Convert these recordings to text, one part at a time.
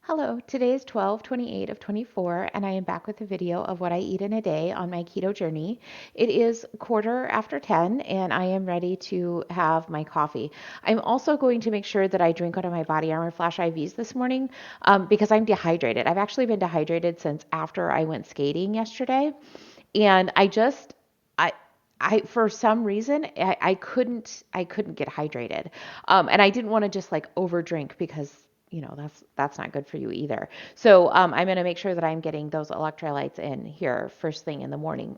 Hello, today is 12/28 of 24, and I am back with a video of what I eat in a day on my keto journey. It is quarter after 10, and I am ready to have my coffee. I'm also going to make sure that I drink out of my Body Armor Flash IVs this morning because I'm dehydrated. I've actually been dehydrated since after I went skating yesterday, and I for some reason I couldn't get hydrated, and I didn't want to just like overdrink because that's not good for you either. So I'm going to make sure that I'm getting those electrolytes in here first thing in the morning.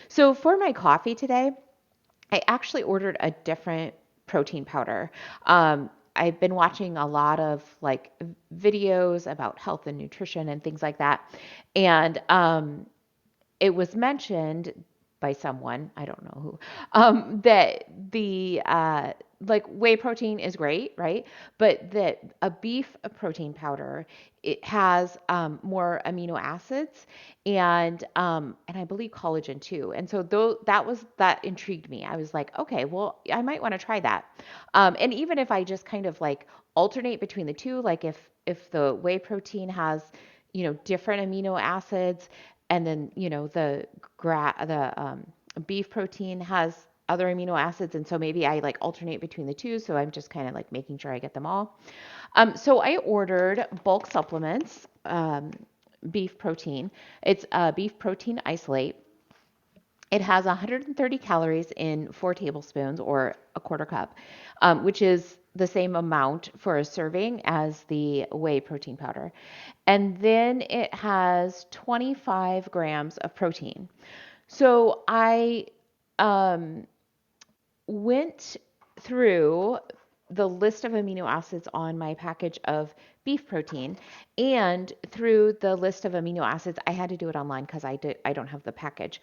So for my coffee today, I actually ordered a different protein powder. I've been watching a lot of like videos about health and nutrition and things like that, and it was mentioned by someone, I don't know who, that the like whey protein is great, right? But that a beef protein powder, it has more amino acids and I believe collagen too. And so though that intrigued me. I was like, okay, well, I might want to try that. And even if I just kind of like alternate between the two, like if the whey protein has different amino acids and then the beef protein has other amino acids, and so maybe I like alternate between the two, so I'm just kind of like making sure I get them all. So I ordered bulk supplements, beef protein. It's beef protein isolate. It has 130 calories in 4 tablespoons or a quarter cup, which is the same amount for a serving as the whey protein powder. And then it has 25 grams of protein. So I um, went through the list of amino acids on my package of beef protein and through the list of amino acids. I had to do it online because I don't have the package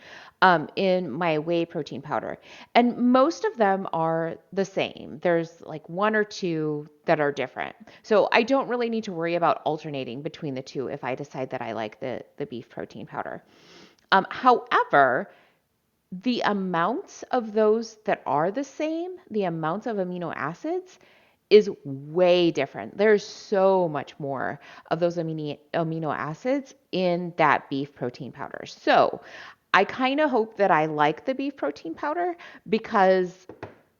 in my whey protein powder, and most of them are the same. There's like one or two that are different, so I don't really need to worry about alternating between the two if I decide that I like the beef protein powder. However, the amounts of those that are the same, the amounts of amino acids is way different. There's so much more of those amino acids in that beef protein powder. So I kind of hope that I like the beef protein powder because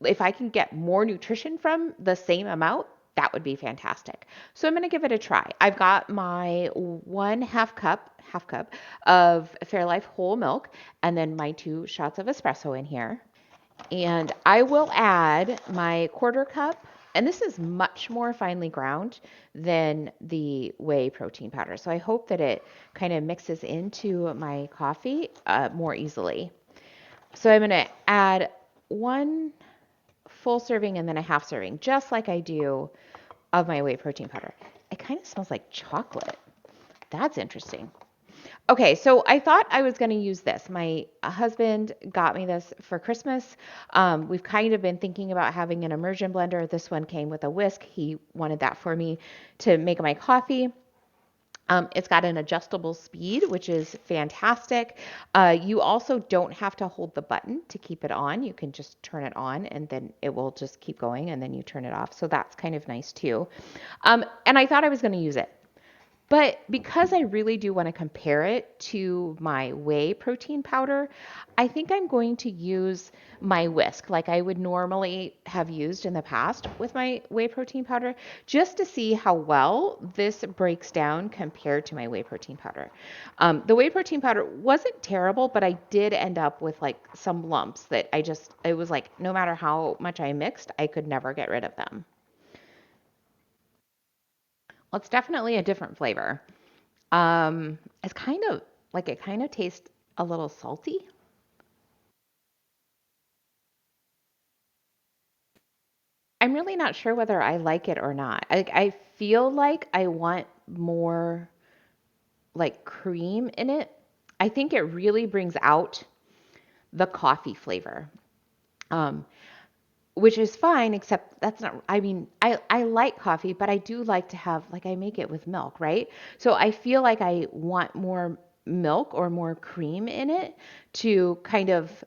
if I can get more nutrition from the same amount, that would be fantastic. So I'm going to give it a try. I've got my one half cup of Fairlife whole milk and then my 2 shots of espresso in here. And I will add my quarter cup, and this is much more finely ground than the whey protein powder. So I hope that it kind of mixes into my coffee more easily. So I'm going to add 1 full serving and then a half serving, just like I do of my whey protein powder. It kind of smells like chocolate. That's interesting. Okay, so I thought I was going to use this. My husband got me this for Christmas. We've kind of been thinking about having an immersion blender. This one came with a whisk. He wanted that for me to make my coffee. It's got an adjustable speed, which is fantastic. You also don't have to hold the button to keep it on. You can just turn it on and then it will just keep going and then you turn it off. So that's kind of nice too. And I thought I was going to use it. But because I really do want to compare it to my whey protein powder, I think I'm going to use my whisk like I would normally have used in the past with my whey protein powder, just to see how well this breaks down compared to my whey protein powder. The whey protein powder wasn't terrible, but I did end up with like some lumps that it was like no matter how much I mixed, I could never get rid of them. Well, it's definitely a different flavor. It's kind of like it kind of tastes a little salty. I'm really not sure whether I like it or not. I feel like I want more like cream in it. I think it really brings out the coffee flavor, um, which is fine, except that's not, I mean, I like coffee, but I do like to have, like, I make it with milk, right? So I feel like I want more milk or more cream in it to kind of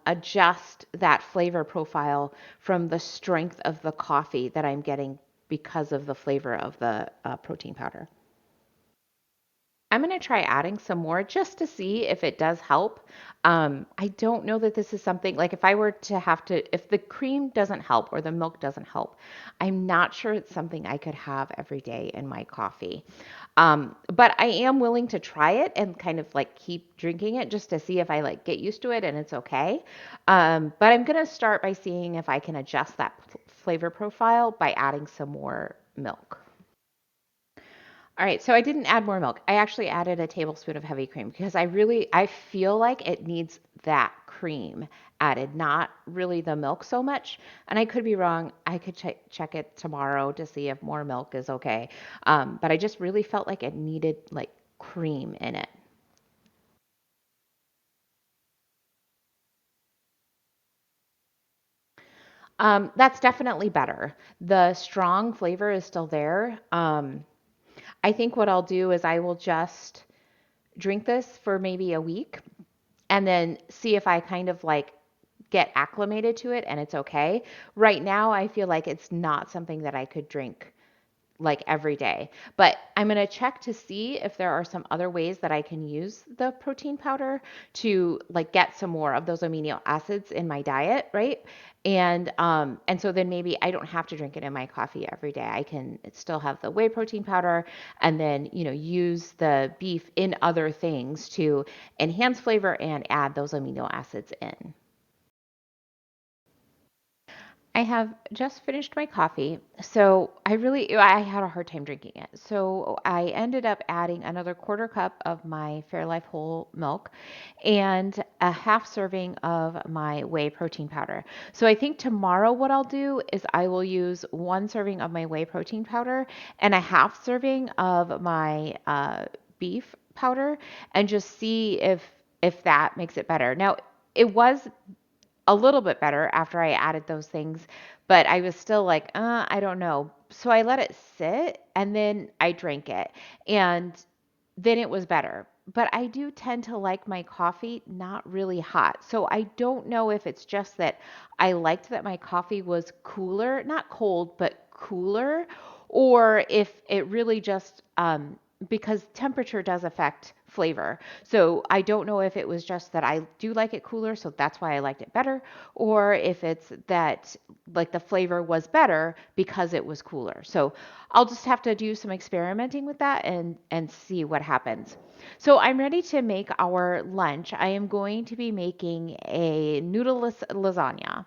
adjust that flavor profile from the strength of the coffee that I'm getting because of the flavor of the protein powder. I'm going to try adding some more just to see if it does help. I don't know that this is something like if I were to have to, if the cream doesn't help or the milk doesn't help, I'm not sure it's something I could have every day in my coffee. But I am willing to try it and kind of like keep drinking it just to see if I like get used to it and it's okay. But I'm going to start by seeing if I can adjust that flavor profile by adding some more milk. All right, so I didn't add more milk. I actually added a tablespoon of heavy cream because I feel like it needs that cream added, not really the milk so much. And I could be wrong. I could check it tomorrow to see if more milk is okay. But I just really felt like it needed like cream in it. That's definitely better. The strong flavor is still there. I think what I'll do is I will just drink this for maybe a week and then see if I kind of like get acclimated to it and it's okay. Right now, I feel like it's not something that I could drink like every day. But I'm going to check to see if there are some other ways that I can use the protein powder to like get some more of those amino acids in my diet, right? And so then maybe I don't have to drink it in my coffee every day. I can still have the whey protein powder and then, use the beef in other things to enhance flavor and add those amino acids in. I have just finished my coffee. So I had a hard time drinking it. So I ended up adding another quarter cup of my Fairlife whole milk and a half serving of my whey protein powder. So I think tomorrow what I'll do is I will use one serving of my whey protein powder and a half serving of my beef powder and just see if that makes it better. Now, it was a little bit better after I added those things, but I was still like, I don't know. So I let it sit and then I drank it. And then it was better. But I do tend to like my coffee not really hot. So I don't know if it's just that I liked that my coffee was cooler, not cold, but cooler, or if it really just, because temperature does affect flavor. So I don't know if it was just that I do like it cooler, so that's why I liked it better, or if it's that like the flavor was better because it was cooler. So I'll just have to do some experimenting with that and see what happens. So I'm ready to make our lunch. I am going to be making a noodleless lasagna.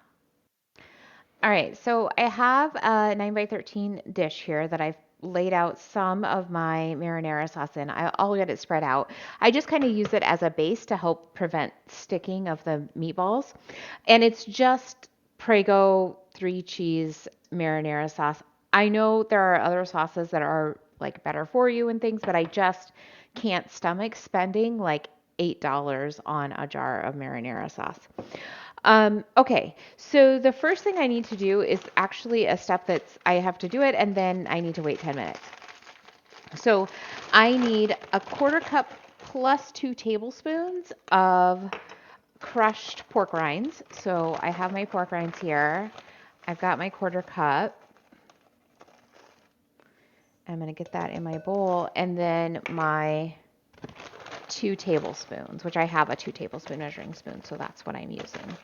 All right, so I have a 9 by 13 dish here that I've laid out some of my marinara sauce in. I'll get it spread out. I just kind of use it as a base to help prevent sticking of the meatballs. And it's just Prego 3 cheese marinara sauce. I know there are other sauces that are like better for you and things, but I just can't stomach spending like $8 on a jar of marinara sauce. Okay, so the first thing I need to do is actually a step that's I have to do it and then I need to wait 10 minutes. So I need a quarter cup plus 2 tablespoons of crushed pork rinds. So I have my pork rinds here. I've got my quarter cup. I'm going to get that in my bowl and then my 2 tablespoons, which I have a 2 tablespoon measuring spoon, so that's what I'm using.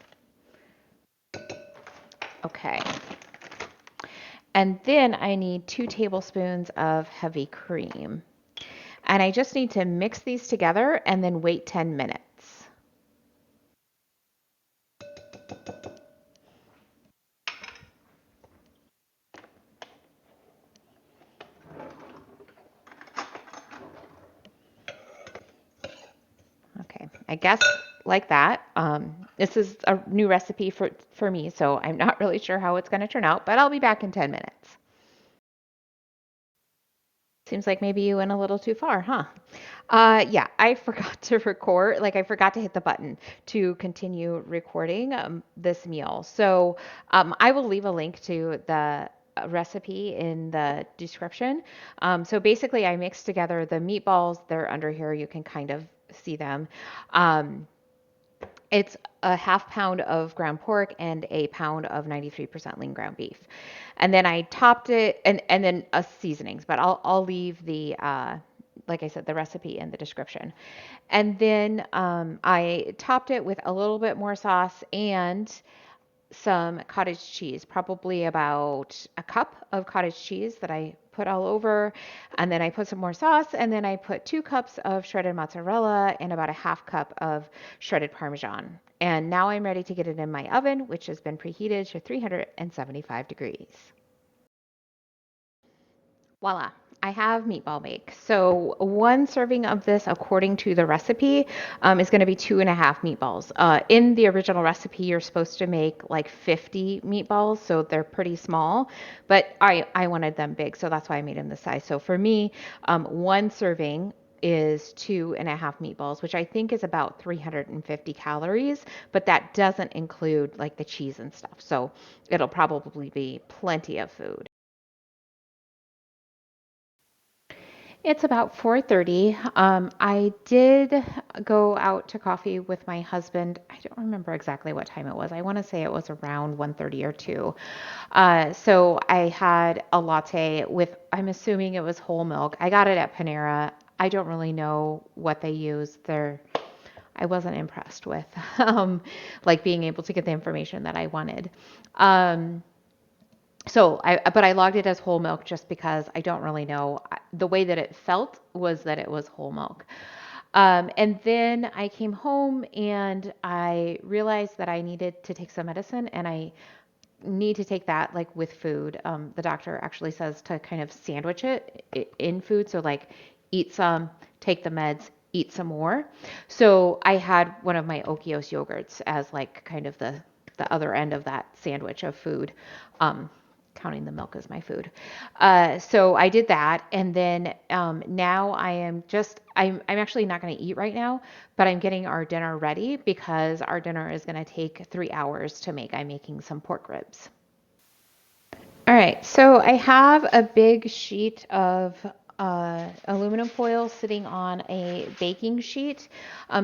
Okay. And then I need 2 tablespoons of heavy cream. And I just need to mix these together and then wait 10 minutes. Okay, I guess like that. This is a new recipe for me, so I'm not really sure how it's going to turn out, but I'll be back in 10 minutes. Seems like maybe you went a little too far, huh? Yeah, I forgot to record, like I forgot to hit the button to continue recording this meal. So I will leave a link to the recipe in the description. So basically, I mixed together the meatballs. They're under here. You can kind of see them. Um, It's a half pound of ground pork and a pound of 93% lean ground beef. And then I topped it and then seasonings, but I'll leave the like I said, the recipe in the description. And then I topped it with a little bit more sauce and some cottage cheese, probably about a cup of cottage cheese that I put all over. And then I put some more sauce. And then I put 2 cups of shredded mozzarella and about a half cup of shredded Parmesan. And now I'm ready to get it in my oven, which has been preheated to 375 degrees. Voila, I have meatball bake. So one serving of this, according to the recipe, is going to be 2.5 meatballs. In the original recipe, you're supposed to make like 50 meatballs, so they're pretty small. But I wanted them big, so that's why I made them this size. So for me, one serving is 2.5 meatballs, which I think is about 350 calories, but that doesn't include like the cheese and stuff. So it'll probably be plenty of food. It's about 4:30. I did go out to coffee with my husband. I don't remember exactly what time it was. I want to say it was around 1:30 or 2. So I had a latte with, I'm assuming it was whole milk. I got it at Panera. I don't really know what they use. I wasn't impressed with like being able to get the information that I wanted. Um, but I logged it as whole milk just because I don't really know. The way that it felt was that it was whole milk. And then I came home and I realized that I needed to take some medicine and I need to take that like with food. The doctor actually says to kind of sandwich it in food. So like eat some, take the meds, eat some more. So I had one of my Okios yogurts as like kind of the other end of that sandwich of food. Um, Counting the milk as my food. So I did that. And then now I'm actually not going to eat right now, but I'm getting our dinner ready because our dinner is going to take 3 hours to make. I'm making some pork ribs. All right, so I have a big sheet of aluminum foil sitting on a baking sheet.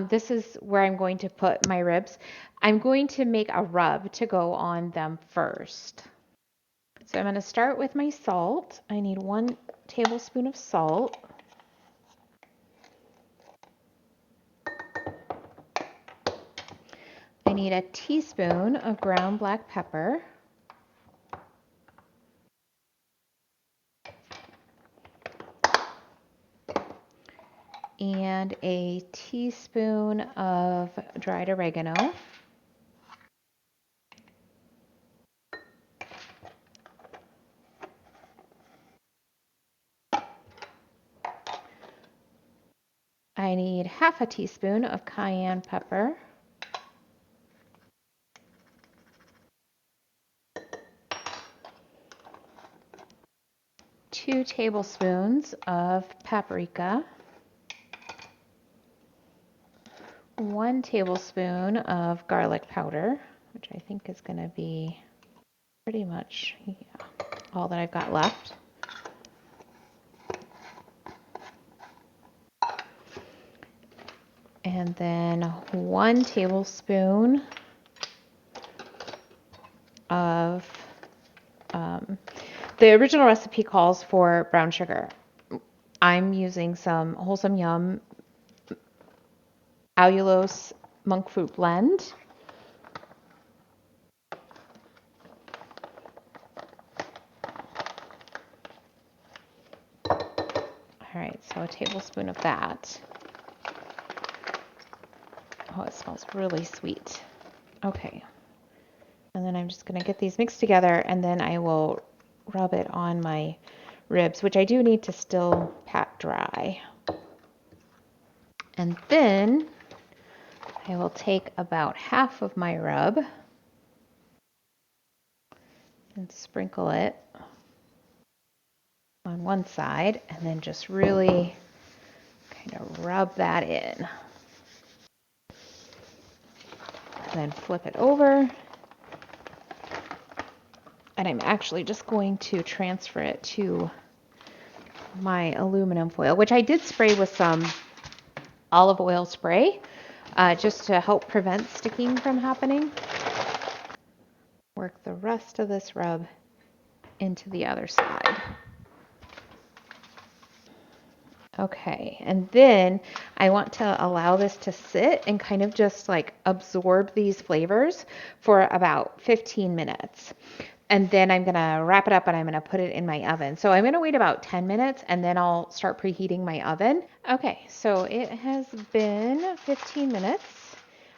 This is where I'm going to put my ribs. I'm going to make a rub to go on them first. So I'm going to start with my salt. I need 1 tablespoon of salt. I need a teaspoon of ground black pepper. And a teaspoon of dried oregano. I need half a teaspoon of cayenne pepper. 2 tablespoons of paprika. 1 tablespoon of garlic powder, which I think is going to be pretty much all that I've got left. And then 1 tablespoon of, the original recipe calls for brown sugar. I'm using some Wholesome Yum allulose monk fruit blend. All right, so a tablespoon of that. Oh, it smells really sweet. Okay. And then I'm just going to get these mixed together and then I will rub it on my ribs, which I do need to still pat dry. And then I will take about half of my rub and sprinkle it on one side and then just really kind of rub that in. And then flip it over. And I'm actually just going to transfer it to my aluminum foil, which I did spray with some olive oil spray. just to help prevent sticking from happening. Work the rest of this rub into the other side. Okay, and then I want to allow this to sit and kind of just like absorb these flavors for about 15 minutes. And then I'm going to wrap it up and I'm going to put it in my oven. So I'm going to wait about 10 minutes and then I'll start preheating my oven. Okay, so it has been 15 minutes.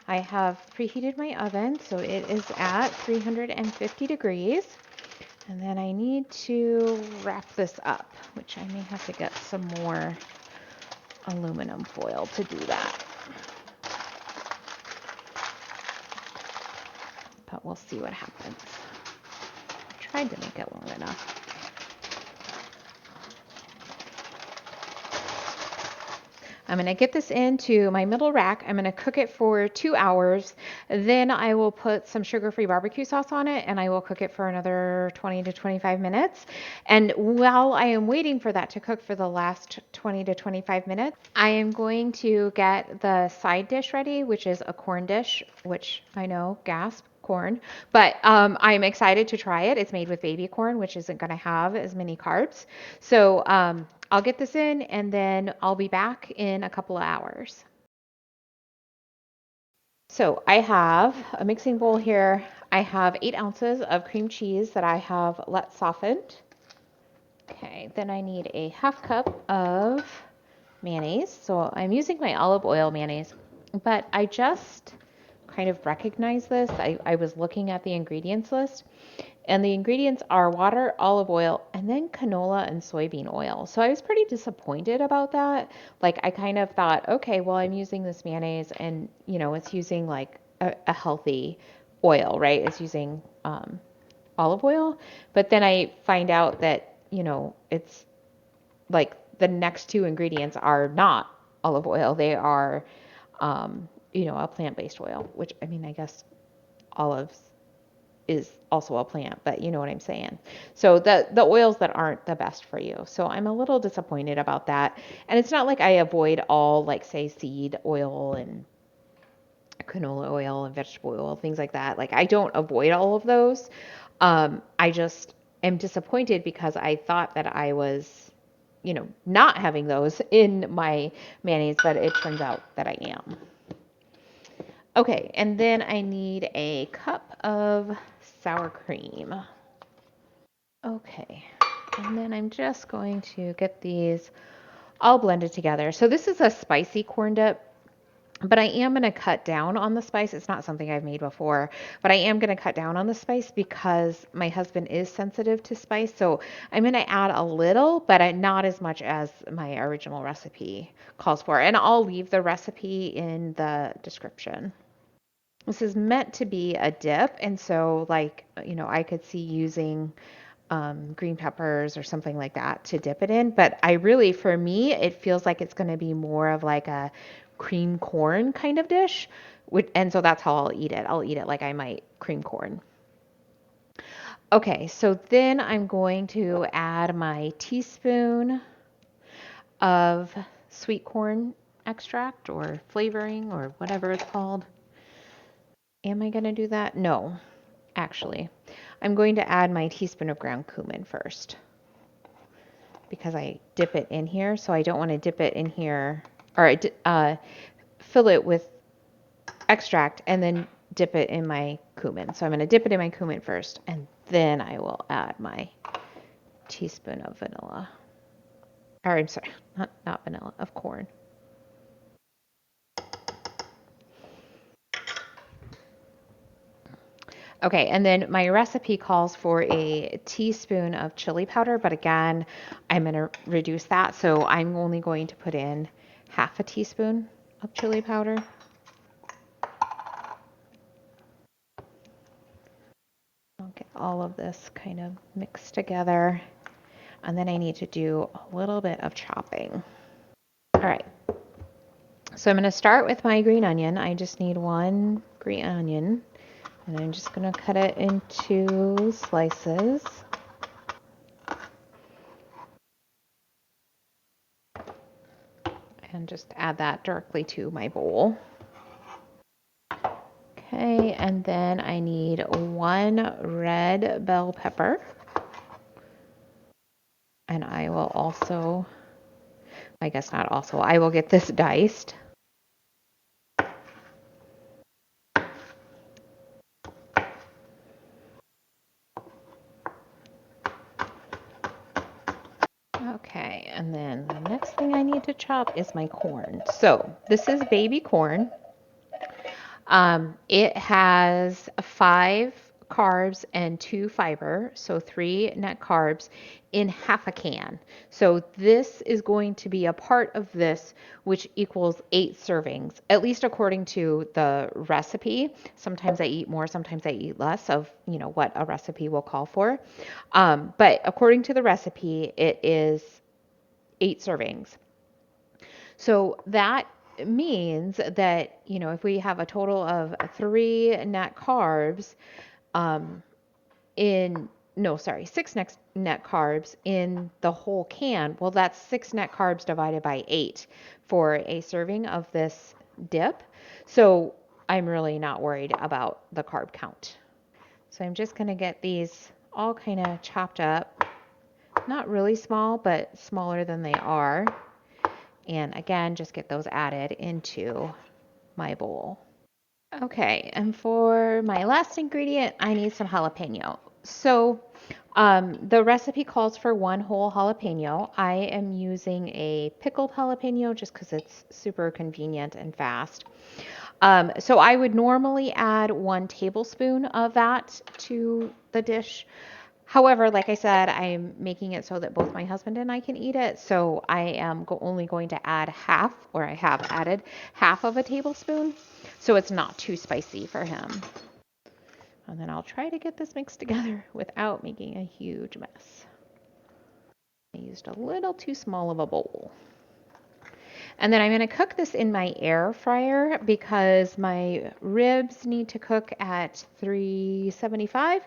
I have preheated my oven, so it is at 350 degrees. And then I need to wrap this up, which I may have to get some more aluminum foil to do that. But we'll see what happens. I tried to make it long enough. I'm going to get this into my middle rack. I'm going to cook it for 2 hours. Then I will put some sugar-free barbecue sauce on it and I will cook it for another 20 to 25 minutes. And while I am waiting for that to cook for the last 20 to 25 minutes, I am going to get the side dish ready, which is a corn dish, which I know, gasp, corn, but I'm excited to try it. It's made with baby corn, which isn't going to have as many carbs. So I'll get this in and then I'll be back in a couple of hours. So I have a mixing bowl here. I have 8 ounces of cream cheese that I have let softened. Okay, then I need a half cup of mayonnaise. So I'm using my olive oil mayonnaise, but I just kind of recognize this. I was looking at the ingredients list, and the ingredients are water, olive oil, and then canola and soybean oil. So I was pretty disappointed about that. Like I kind of thought, okay, well, I'm using this mayonnaise and, it's using like a healthy oil, right? It's using olive oil. But then I find out that, it's like the next 2 ingredients are not olive oil. They are, a plant-based oil, which I mean, I guess olives is also a plant, but you know what I'm saying. So the oils that aren't the best for you. So I'm a little disappointed about that. And it's not like I avoid all like say seed oil and canola oil and vegetable oil, things like that. Like I don't avoid all of those. I just am disappointed because I thought that I was, not having those in my mayonnaise, but it turns out that I am. Okay, and then I need a cup of sour cream. Okay, and then I'm just going to get these all blended together. So this is a spicy corn dip, but I am going to cut down on the spice. It's not something I've made before, but I am going to cut down on the spice because my husband is sensitive to spice. So I'm going to add a little, but not as much as my original recipe calls for. And I'll leave the recipe in the description. This is meant to be a dip, and so like, I could see using green peppers or something like that to dip it in. But for me, it feels like it's going to be more of like a cream corn kind of dish. And so that's how I'll eat it. I'll eat it like I might cream corn. Okay, so then I'm going to add my teaspoon of sweet corn extract or flavoring or whatever it's called. Am I going to do that? No, actually. I'm going to add my teaspoon of ground cumin first because I dip it in here. So I don't want to dip it in here or fill it with extract and then dip it in my cumin. So I'm going to dip it in my cumin first and then I will add my teaspoon of vanilla. Or I'm sorry, not vanilla, of corn. Okay, and then my recipe calls for a teaspoon of chili powder, but again, I'm going to reduce that. So I'm only going to put in half a teaspoon of chili powder. I'll get all of this kind of mixed together. And then I need to do a little bit of chopping. All right. So I'm going to start with my green onion. I just need 1 green onion. And I'm just going to cut it into slices. And just add that directly to my bowl. And then I need 1 red bell pepper. And I will also, I guess not also, I will get this diced. Okay, and then the next thing I need to chop is my corn. So this is baby corn. It has 5 carbs and 2 fiber, so 3 net carbs in half a can. So this is going to be a part of this, which equals 8 servings, at least according to the recipe. Sometimes I eat more, sometimes I eat less of, what a recipe will call for. But according to the recipe, it is 8 servings. So that means that, if we have a total of 3 net carbs, um, in, no, sorry, 6 net carbs in the whole can, well, that's 6 net carbs divided by 8 for a serving of this dip. So I'm really not worried about the carb count. So I'm just going to get these all kind of chopped up, not really small, but smaller than they are. And again, just get those added into my bowl. Okay, and for my last ingredient, I need some jalapeno. So the recipe calls for 1 whole jalapeno. I am using a pickled jalapeno just because it's super convenient and fast. So I would normally add 1 tablespoon of that to the dish. However, like I said, I'm making it so that both my husband and I can eat it. So I am only going to add half, or I have added half of a tablespoon. So it's not too spicy for him. And then I'll try to get this mixed together without making a huge mess. I used a little too small of a bowl. And then I'm going to cook this in my air fryer because my ribs need to cook at 375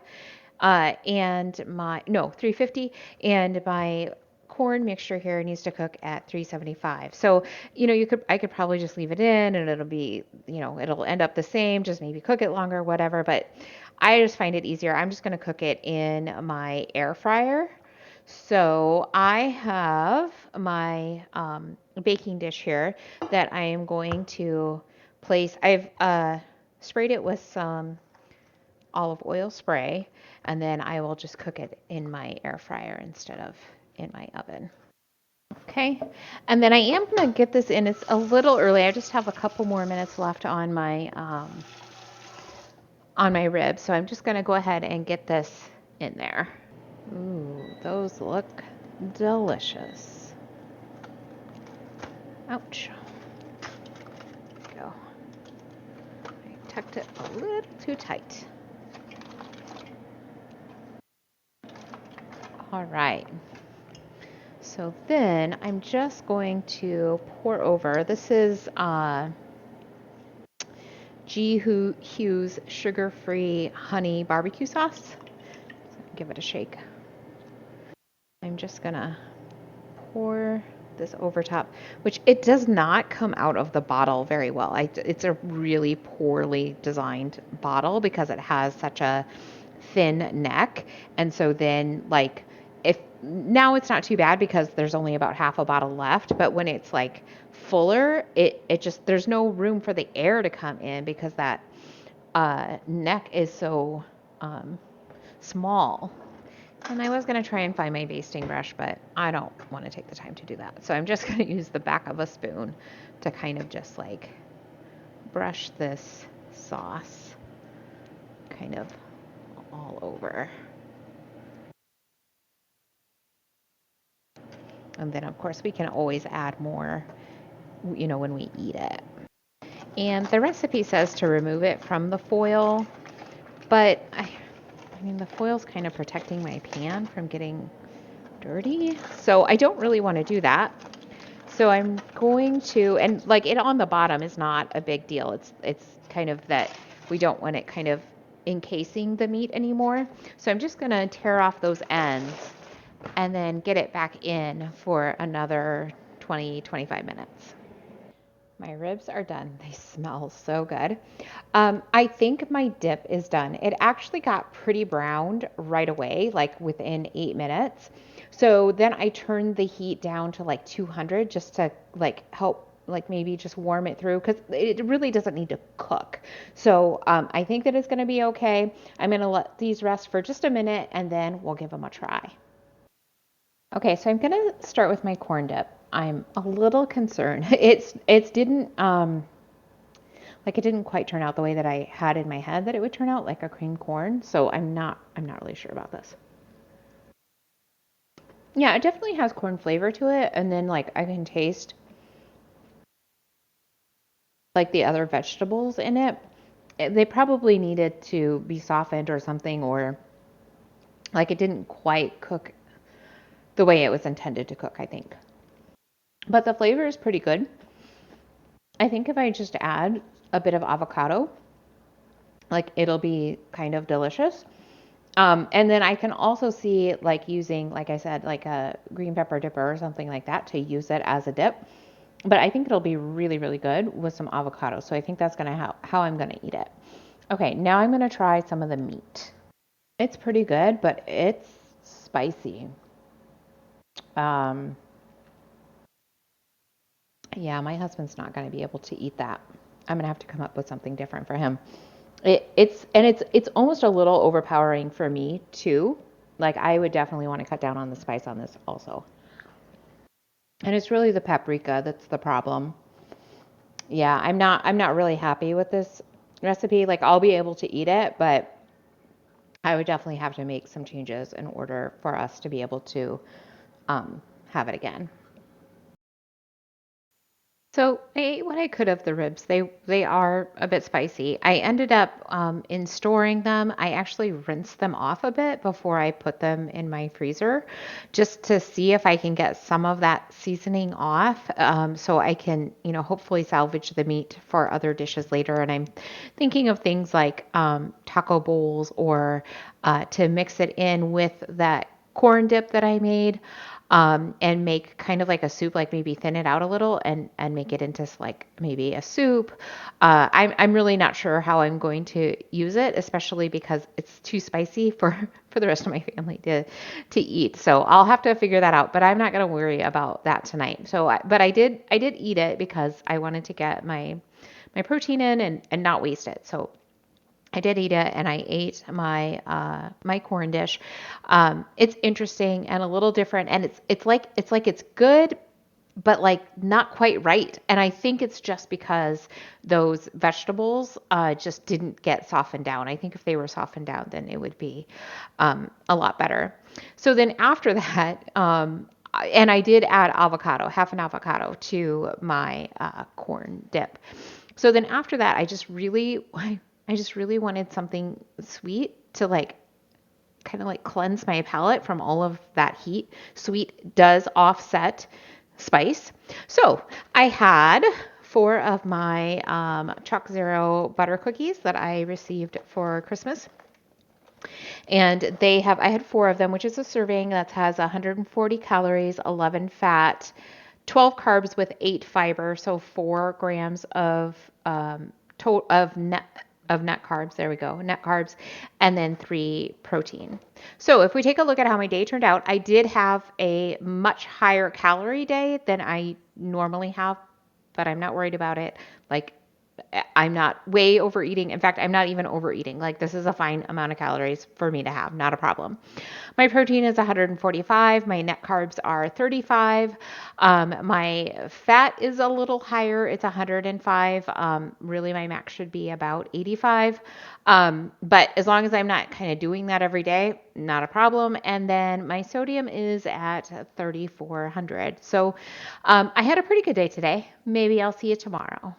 and my, no, 350, and my corn mixture here needs to cook at 375. So, I could probably just leave it in and it'll be, it'll end up the same, just maybe cook it longer, whatever. But I just find it easier. I'm just going to cook it in my air fryer. So I have my baking dish here that I am going to place. I've sprayed it with some olive oil spray, and then I will just cook it in my air fryer instead of in my oven. Okay, and then I am going to get this in. It's a little early. I just have a couple more minutes left on my ribs, so I'm just going to go ahead and get this in there. Ooh, those look delicious. Ouch. There we go. I tucked it a little too tight. All right. So then I'm just going to pour over. This is G. Hughes sugar-free honey barbecue sauce. Give it a shake. I'm just gonna pour this over top, which it does not come out of the bottle very well. It's a really poorly designed bottle because it has such a thin neck. And so then if now it's not too bad because there's only about half a bottle left, but when it's fuller, it just, there's no room for the air to come in because that neck is so small. And I was going to try and find my basting brush, but I don't want to take the time to do that. So I'm just going to use the back of a spoon to kind of just brush this sauce kind of all over. And then of course we can always add more, when we eat it. And the recipe says to remove it from the foil, but I mean, the foil's kind of protecting my pan from getting dirty. So I don't really want to do that. So I'm going to, and it on the bottom is not a big deal. It's kind of that we don't want it kind of encasing the meat anymore. So I'm just going to tear off those ends and then get it back in for another 20, 25 minutes. My ribs are done. They smell so good. I think my dip is done. It actually got pretty browned right away, like within 8 minutes. So then I turned the heat down to like 200 just to like help, like maybe just warm it through because it really doesn't need to cook. So I think that it's going to be okay. I'm going to let these rest for just a minute and then we'll give them a try. Okay, so I'm gonna start with my corn dip. I'm a little concerned. It's didn't like it didn't quite turn out the way that I had in my head that it would turn out, like a cream corn. So I'm not really sure about this. Yeah, it definitely has corn flavor to it, and then like I can taste like the other vegetables in it. They probably needed to be softened or something, or like it didn't quite cook the way it was intended to cook, I think. But the flavor is pretty good. I think if I just add a bit of avocado, like it'll be kind of delicious. And then I can also see like using, like I said, like a green pepper dipper or something like that to use it as a dip. But I think it'll be really, really good with some avocado. So I think that's gonna how I'm gonna eat it. Okay, now I'm gonna try some of the meat. It's pretty good, but it's spicy. Um, yeah, my husband's not gonna be able to eat that. I'm gonna have to come up with something different for him. It's almost a little overpowering for me too. Like I would definitely want to cut down on the spice on this also. And it's really the paprika that's the problem. Yeah, I'm not really happy with this recipe. Like I'll be able to eat it, but I would definitely have to make some changes in order for us to be able to um, have it again. So I ate what I could of the ribs. They are a bit spicy. I ended up in storing them. I actually rinsed them off a bit before I put them in my freezer, just to see if I can get some of that seasoning off, so I can, hopefully salvage the meat for other dishes later. And I'm thinking of things like taco bowls or to mix it in with that corn dip that I made and make kind of like a soup, like maybe thin it out a little and make it into like maybe a soup. I'm really not sure how I'm going to use it, especially because it's too spicy for for the rest of my family to eat. So I'll have to figure that out. But I'm not going to worry about that tonight. But I did eat it because I wanted to get my protein in and not waste it. So I did eat it, and I ate my corn dish. It's interesting and a little different, and it's like it's good, but like not quite right. And I think it's just because those vegetables just didn't get softened down. I think if they were softened down, then it would be a lot better. So then after that, and I did add avocado, half an avocado to my corn dip. So then after that, I just really wanted something sweet to like kind of like cleanse my palate from all of that heat. Sweet does offset spice. So I had four of my Chalk Zero butter cookies that I received for Christmas. And I had four of them, which is a serving that has 140 calories, 11 fat, 12 carbs with 8 fiber, so 4 grams of net carbs. There we go, net carbs, and then 3 protein. So if we take a look at how my day turned out, I did have a much higher calorie day than I normally have, but I'm not worried about it. Like I'm not way overeating. In fact, I'm not even overeating. Like this is a fine amount of calories for me to have, not a problem. My protein is 145. My net carbs are 35. My fat is a little higher. It's 105. Really, my max should be about 85. But as long as I'm not kind of doing that every day, not a problem. And then my sodium is at 3,400. So I had a pretty good day today. Maybe I'll see you tomorrow.